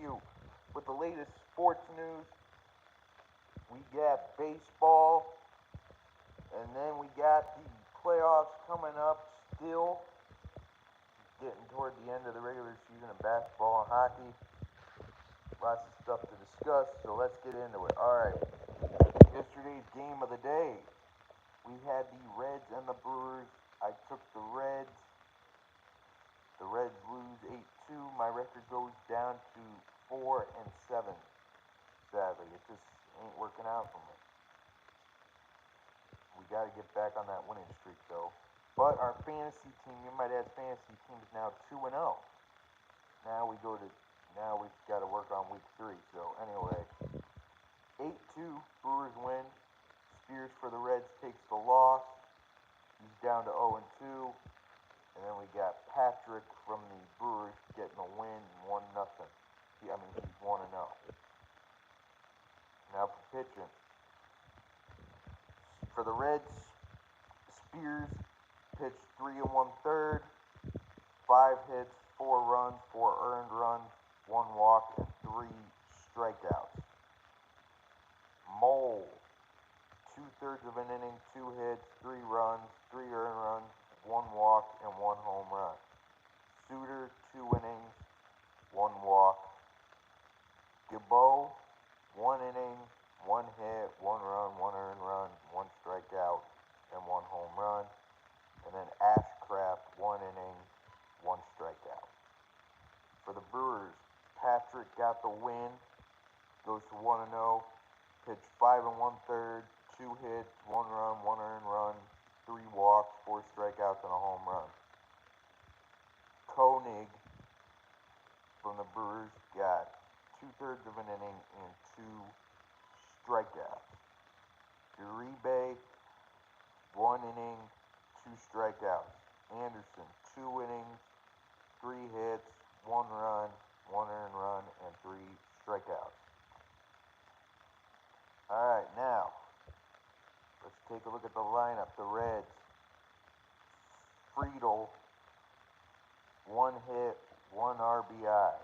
you with the latest sports news. We got baseball, and then we got the playoffs coming up still. Getting toward the end of the regular season of basketball and hockey. Lots of stuff to discuss, so let's get into it. Alright, yesterday's game of the day. We had the Reds and the Brewers. I took the Reds. The Reds lose 8-2. My record goes down to 4-7. Sadly, it just ain't working out for me. We got to get back on that winning streak, though. But our fantasy team, you might add, fantasy team is now 2-0. Now we've got to work on week 3. So anyway, 8-2, Brewers win. Spears for the Reds takes the loss. He's down to 0-2. And then we got Patrick from the Brewers getting a win, 1-0. He's 1-0. Now for pitching. For the Reds, Spears pitched 3 1/3, 5 hits, 4 runs, 4 earned runs, 1 walk, and 3 strikeouts. Mole, 2/3 of an inning, 2 hits, 3 runs, 3 earned runs, 1 walk, and 1 home run. Suter, 2 innings, 1 walk. Gibbo, 1 inning, 1 hit, 1 run, 1 earned run, 1 strikeout, and 1 home run. And then Ashcraft, 1 inning, 1 strikeout. For the Brewers, Patrick got the win, goes to 1-0, pitched 5 1/3, 2 hits, 1 run, 1 earned run, 3 walks, 4 strikeouts, and a home run. Koenig from the Brewers got 2/3 of an inning and 2 strikeouts. Uribe, 1 inning, 2 strikeouts. Anderson, 2 innings, 3 hits, 1 run, 1 earned run, and 3 strikeouts. Alright, now, let's take a look at the lineup. The Reds, Friedel, 1 hit, 1 RBI.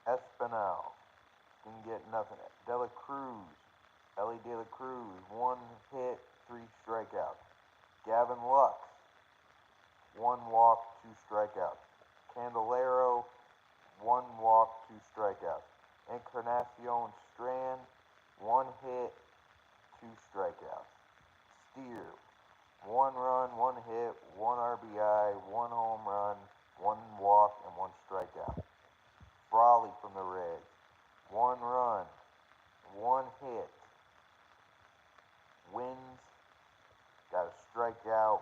Espinal, didn't get nothing. Ellie De La Cruz, 1 hit, 3 strikeouts. Gavin Lux, 1 walk, 2 strikeouts. Candelero, 1 walk, 2 strikeouts. Encarnacion Strand, 1 hit, 2 strikeouts. Steer, 1 run, 1 hit, 1 RBI, 1 home run, 1 walk, and 1 strikeout. Frawley from the Reds, 1 run, 1 hit. Wins, got a strikeout,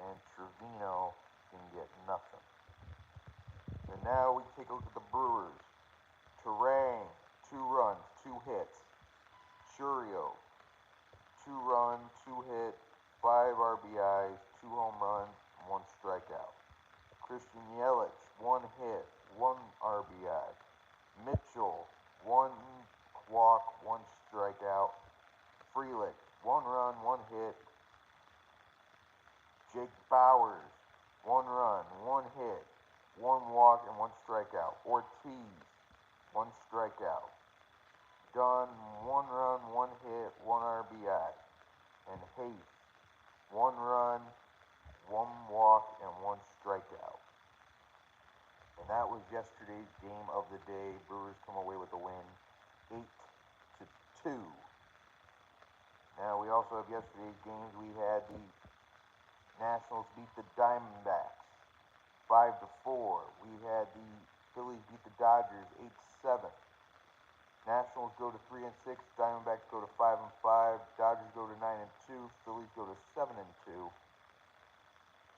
and Trevino didn't get nothing. And now we take a look at the Brewers. Terang, 2 runs, 2 hits. Churio, 2 runs, 2 hits, 5 RBIs, 2 home runs, 1 strikeout. Christian Yelich, 1 hit, 1 RBI. Mitchell, 1 walk, 1 strikeout. Frelick, 1 run, 1 hit. Jake Bowers, 1 run, 1 hit, 1 walk, and 1 strikeout. Ortiz, 1 strikeout. Dunn, 1 run, 1 hit, 1 RBI. And Hayes, 1 run, 1 walk, and 1 strikeout. And that was yesterday's game of the day. Brewers come away with a win, 8-2. Now we also have yesterday's games. We had the Nationals beat the Diamondbacks 5-4. We had the Phillies beat the Dodgers 8-7. Nationals go to 3-6. Diamondbacks go to 5-5. Dodgers go to 9-2. Phillies go to 7-2.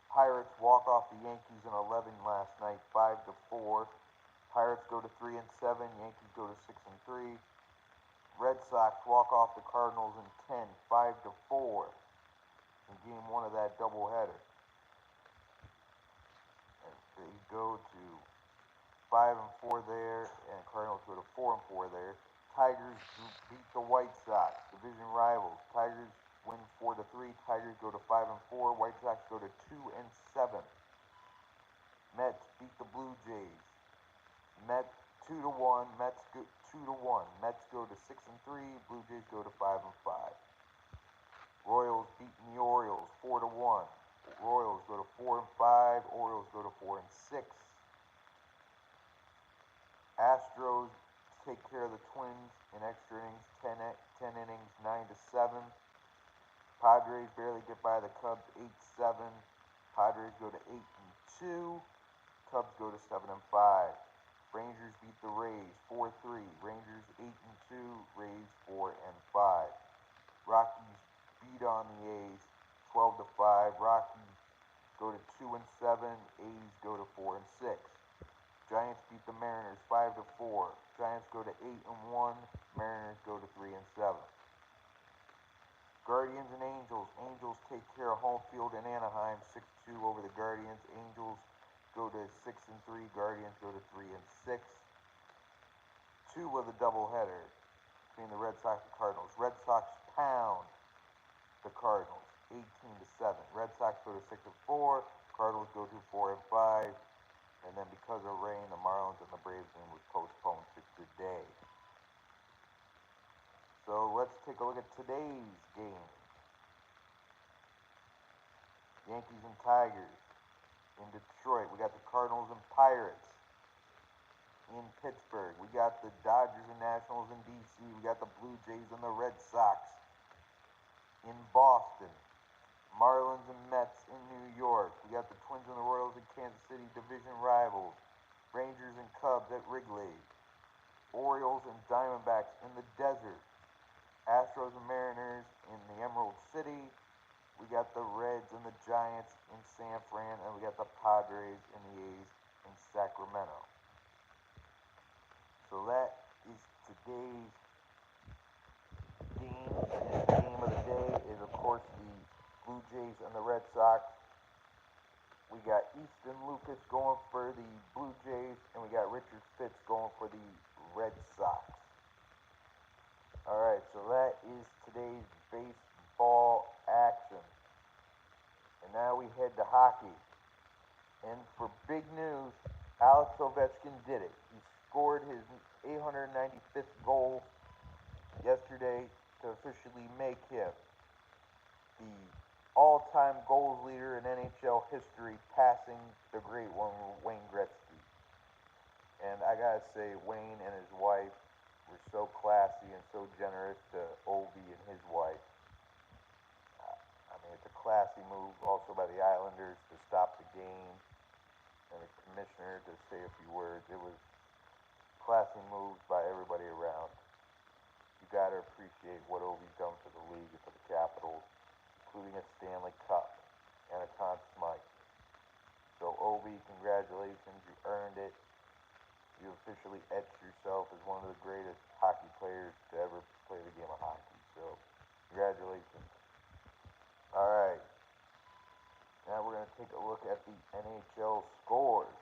Pirates walk off the Yankees in 11 last night, 5-4. Pirates go to 3-7. Yankees go to 6-3. Red Sox walk off the Cardinals in 10, 5-4. In game 1 of that doubleheader. And they go to 5-4 there, and Cardinals go to 4-4 there. Tigers beat the White Sox, division rivals. Tigers win 4-3. Tigers go to 5-4. White Sox go to 2-7. Mets beat the Blue Jays. Mets 2-1. Mets go 2-1. Mets go to 6-3. Blue Jays go to 5-5. Royals beating the Orioles 4-1. Royals go to 4-5. Orioles go to 4-6. Astros take care of the Twins in extra innings, 10 innings, 9-7. Padres barely get by the Cubs 8-7. Padres go to 8-2. Cubs go to 7-5. Rangers beat the Rays 4-3. Rangers 8-2. Rays 4-5. Rockies beat on the A's 12-5. Rockies go to 2-7. A's go to 4-6. Giants beat the Mariners 5-4. Giants go to 8-1. Mariners go to 3-7. Guardians and Angels. Angels take care of home field in Anaheim 6-2 over the Guardians. Angels go to 6-3. Guardians go to 3-6. Two with a doubleheader between the Red Sox and Cardinals. Red Sox pound the Cardinals 18-7. Red Sox go to 6-4. Cardinals go to 4-5. And then because of rain, the Marlins and the Braves game was postponed to today. So let's take a look at today's game. Yankees and Tigers in Detroit. We got the Cardinals and Pirates in Pittsburgh. We got the Dodgers and Nationals in D.C. We got the Blue Jays and the Red Sox in Boston. Marlins and Mets in New York. We got the Twins and the Royals in Kansas City, division rivals. Rangers and Cubs at Wrigley. Orioles and Diamondbacks in the desert. Astros and Mariners in the Emerald City. We got the Reds and the Giants in San Fran, and we got the Padres and the A's in Sacramento. So that is today's game. And the game of the day is, of course, the Blue Jays and the Red Sox. We got Easton Lucas going for the Blue Jays, and we got Richard Fitz going for the Red Sox. Alright, so that is today's baseball action. And now we head to hockey. And for big news, Alex Ovechkin did it. He scored his 895th goal yesterday to officially make him the all-time goals leader in NHL history, passing the great one, Wayne Gretzky. And I gotta say, Wayne and his wife were so classy and so generous to Ovi and his wife. I mean, it's a classy move also by the Islanders to stop the game and the commissioner to say a few words. It was classy moves by everybody around. You gotta appreciate what Ovi's done for the league and for the Capitals, including a Stanley Cup and a Conn Smythe. So Ovi, congratulations, you earned it. You officially etched yourself as one of the greatest hockey players to ever play the game of hockey. So congratulations. Alright. Now we're going to take a look at the NHL scores.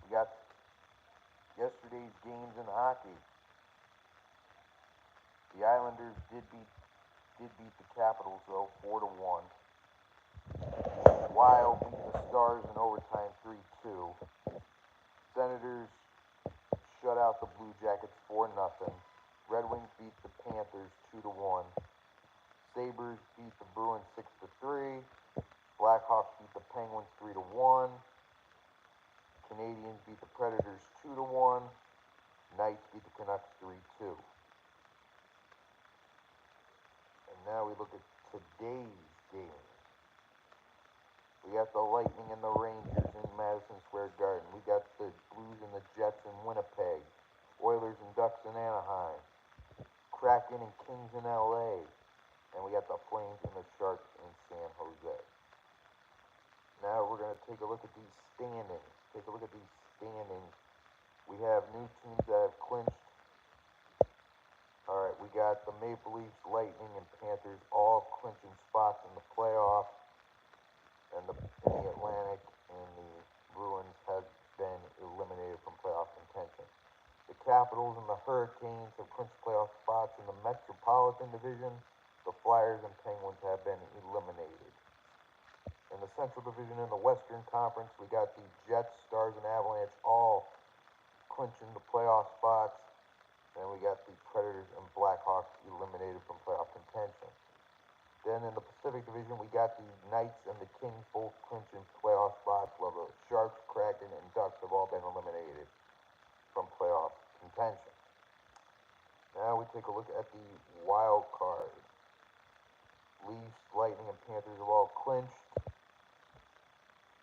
We got yesterday's games in hockey. The Islanders did beat the Capitals though 4-1. Wild beat the Stars in overtime 3-2. Senators shut out the Blue Jackets 4-0. Red Wings beat the Panthers 2-1. Sabres beat the Bruins 6-3. Blackhawks beat the Penguins 3-1. Canadiens beat the Predators 2-1. Knights beat the Canucks 3-2. And now we look at today's games. We got the Lightning and the Rangers in Madison Square Garden. We got the Blues and the Jets in Winnipeg. Oilers and Ducks in Anaheim. Kraken and Kings in LA. And we got the Flames and the Sharks in San Jose. Now we're going to take a look at these standings. We have new teams that have clinched. Alright, we got the Maple Leafs, Lightning, and Panthers all clinching spots in the playoffs. And in the Atlantic and the Bruins have been eliminated from playoff contention. The Capitals and the Hurricanes have clinched playoff spots in the Metropolitan Division. The Flyers and Penguins have been eliminated. In the Central Division in the Western Conference, we got the Jets, Stars, and Avalanche all clinching the playoff spots. Then we got the Predators and Blackhawks eliminated from playoff contention. Then in the Pacific Division, we got the Knights and the Kings both clinching playoff spots, while the Sharks, Kraken, and Ducks have all been eliminated from playoff contention. Now we take a look at the wild card. Leafs, Lightning, and Panthers have all clinched.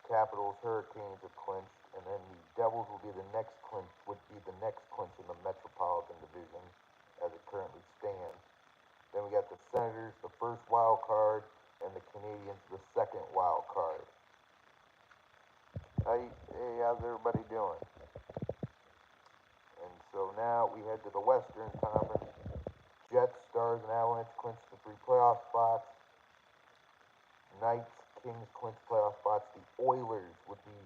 Capitals, Hurricanes have clinched, and then the Devils would be the next clinch in the Metropolitan Division as it currently stands. Then we got the Senators, the first wild card, and the Canadiens, the second wild card. Hey, how's everybody doing? And so now we head to the Western Conference. Jets, Stars, and Avalanche clinch the 3 playoff spots. Knights, Kings clinch playoff spots. The Oilers would be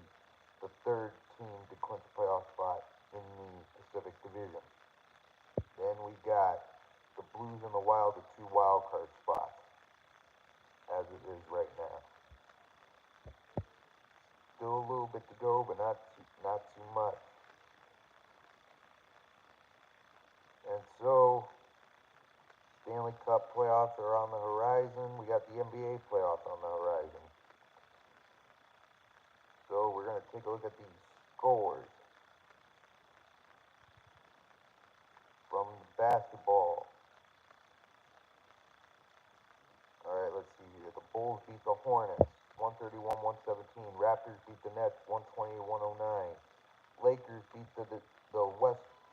the third team to clinch a playoff spot in the Pacific Division. Then we got the Blues and the Wild, the 2 wild card spots, as it is right now. Still a little bit to go, but not too much. And so, Stanley Cup playoffs are on the horizon. We got the NBA playoffs on the horizon. So we're going to take a look at these scores from basketball. Alright, let's see here. The Bulls beat the Hornets 131-117. Raptors beat the Nets 120-109. Lakers beat the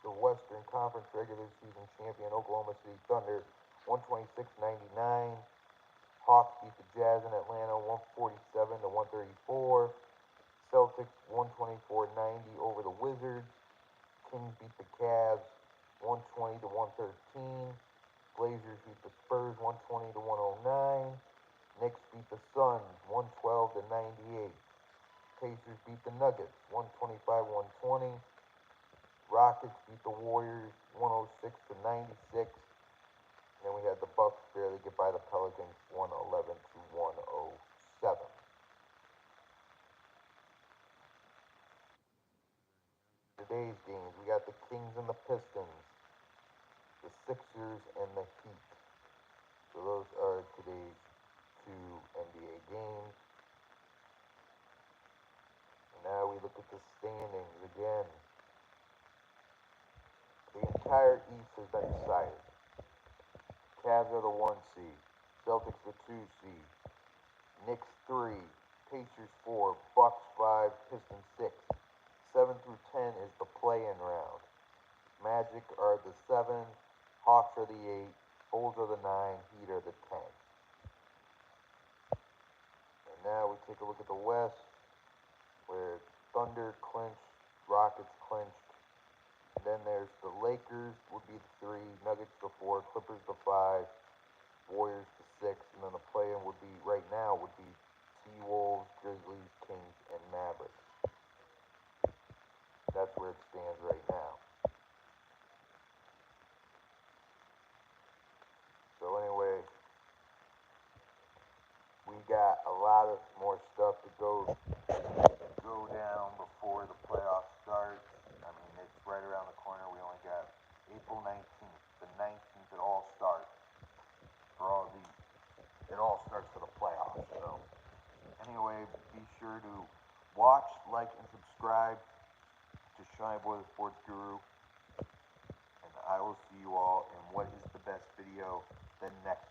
Western Conference regular season champion Oklahoma City Thunder 126-99. Hawks beat the Jazz in Atlanta 147-134. Celtics 124-90 over the Wizards. Kings beat the Cavs 120-113. Blazers beat the Spurs 120-109. Knicks beat the Suns 112-98. Pacers beat the Nuggets 125-120. Rockets beat the Warriors 106-96. Then we had the Bucks barely get by the Pelicans 111-107. Today's games, we got the Kings and the Pistons, the Sixers and the Heat. So those are today's 2 NBA games. And now we look at the standings again. The entire East has been decided. Cavs are the 1 seed. Celtics the 2 seed. Knicks 3. Pacers 4. Bucks 5. Pistons 6. 7 through 10 is the play-in round. Magic are the 7. Hawks are the 8. Bulls are the 9. Heat are the 10. And now we take a look at the West, where Thunder clinched, Rockets clinched. And then there's the Lakers would be the 3, Nuggets the 4, Clippers the 5, Warriors the 6, and then the play-in would be, right now, would be T-Wolves, Grizzlies, Kings, and Mavericks. That's where it stands right now. So anyway, we got a lot of more stuff to go down before the playoffs start. I mean, it's right around the corner. We only got April 19th, the 19th it all starts. It all starts for the playoffs. So anyway, be sure to watch, like, and subscribe to Shiny Boy the Sports Guru. And I will see you all in what is the best video the next